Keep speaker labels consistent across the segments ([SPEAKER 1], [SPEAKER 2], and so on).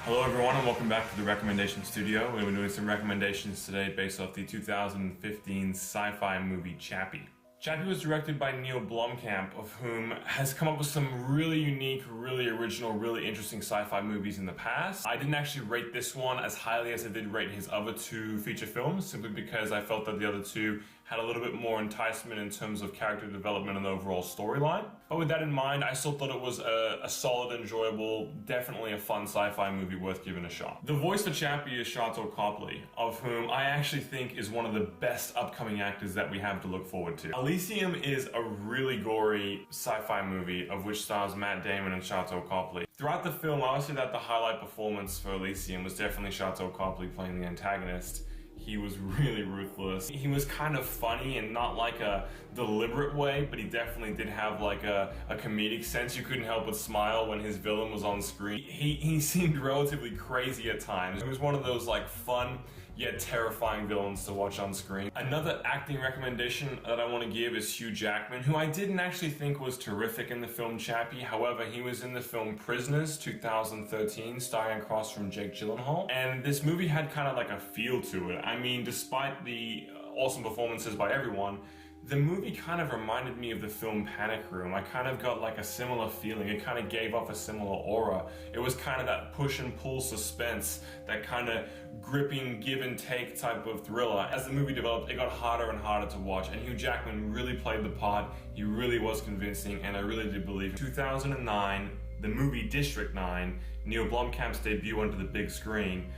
[SPEAKER 1] Hello everyone and welcome back to the Recommendation Studio. We're doing some recommendations today based off the 2015 sci-fi movie Chappie. Chappie was directed by Neil Blomkamp, of whom has come up with some really unique, really original, really interesting sci-fi movies in the past. I didn't actually rate this one as highly as I did rate his other two feature films, simply because I felt that the other two had a little bit more enticement in terms of character development and overall storyline. But with that in mind, I still thought it was a solid, enjoyable, definitely a fun sci-fi movie worth giving a shot. The voice for Chappie is Sharlto Copley, of whom I actually think is one of the best upcoming actors that we have to look forward to. Elysium is a really gory sci-fi movie of which stars Matt Damon and Sharlto Copley. Throughout the film, I would say that the highlight performance for Elysium was definitely Sharlto Copley playing the antagonist. He was really ruthless. He was kind of funny and not like a deliberate way, but he definitely did have like a comedic sense. You couldn't help but smile when his villain was on screen. He seemed relatively crazy at times. It was one of those like fun yet terrifying villains to watch on screen. Another acting recommendation that I want to give is Hugh Jackman, who I didn't actually think was terrific in the film Chappie. However, he was in the film Prisoners 2013, starring across from Jake Gyllenhaal, and this movie had kind of like a feel to it. I mean, despite the awesome performances by everyone, the movie kind of reminded me of the film Panic Room. I kind of got like a similar feeling. It kind of gave off a similar aura. It was kind of that push and pull suspense, that kind of gripping give and take type of thriller. As the movie developed, it got harder and harder to watch, and Hugh Jackman really played the part. He really was convincing, and I really did believe it. 2009, the movie District 9, Neil Blomkamp's debut onto the big screen.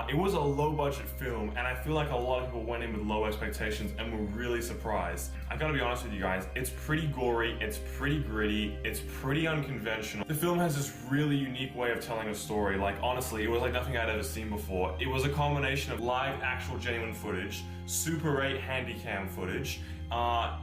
[SPEAKER 1] It was a low-budget film, and I feel like a lot of people went in with low expectations and were really surprised. I gotta be honest with you guys, it's pretty gory, it's pretty gritty, it's pretty unconventional. The film has this really unique way of telling a story. Like, honestly, it was like nothing I'd ever seen before. It was a combination of live, actual, genuine footage, Super 8 handycam footage,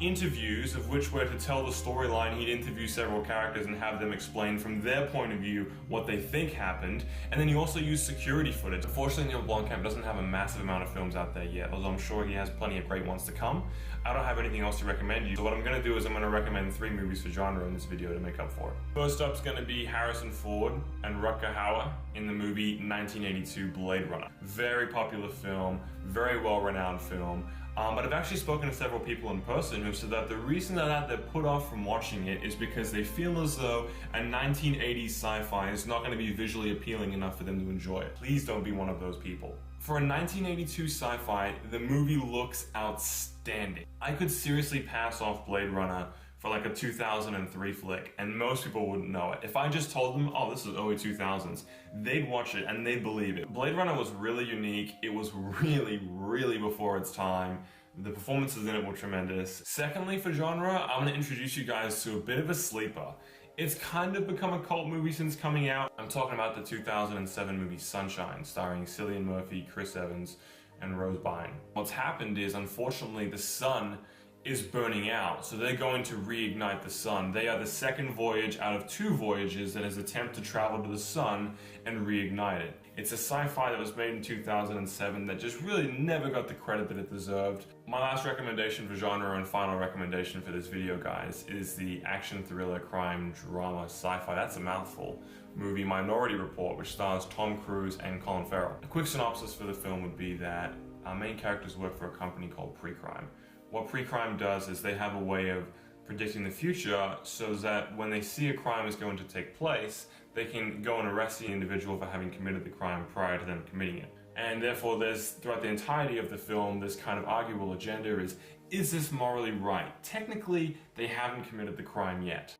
[SPEAKER 1] interviews of which were to tell the storyline. He'd interview several characters and have them explain from their point of view what they think happened, and then he also used security footage. Unfortunately, Neil Blomkamp doesn't have a massive amount of films out there yet, although I'm sure he has plenty of great ones to come. I don't have anything else to recommend you, so what I'm going to do is I'm going to recommend 3 movies for genre in this video to make up for it. First up's going to be Harrison Ford and Rutger Hauer in the movie 1982 Blade Runner. Very popular film, very well-renowned film. But I've actually spoken to several people in person who said that the reason that they're put off from watching it is because they feel as though a 1980s sci-fi is not going to be visually appealing enough for them to enjoy it. Please don't be one of those people. For a 1982 sci-fi, the movie looks outstanding. I could seriously pass off Blade Runner for like a 2003 flick, and most people wouldn't know it. If I just told them, oh, this is early 2000s, they'd watch it and they'd believe it. Blade Runner was really unique. It was really, really before its time. The performances in it were tremendous. Secondly, for genre, I'm gonna introduce you guys to a bit of a sleeper. It's kind of become a cult movie since coming out. I'm talking about the 2007 movie Sunshine, starring Cillian Murphy, Chris Evans, and Rose Byrne. What's happened is, unfortunately, the sun is burning out, so they're going to reignite the sun. They are the second voyage out of 2 voyages that has attempted to travel to the sun and reignite it. It's a sci-fi that was made in 2007 that just really never got the credit that it deserved. My last recommendation for genre and final recommendation for this video, guys, is the action thriller crime drama sci-fi, that's a mouthful, movie Minority Report, which stars Tom Cruise and Colin Farrell. A quick synopsis for the film would be that our main characters work for a company called Pre-Crime. What Pre-Crime does is they have a way of predicting the future so that when they see a crime is going to take place, they can go and arrest the individual for having committed the crime prior to them committing it. And therefore there's, throughout the entirety of the film, this kind of arguable agenda is this morally right? Technically, they haven't committed the crime yet.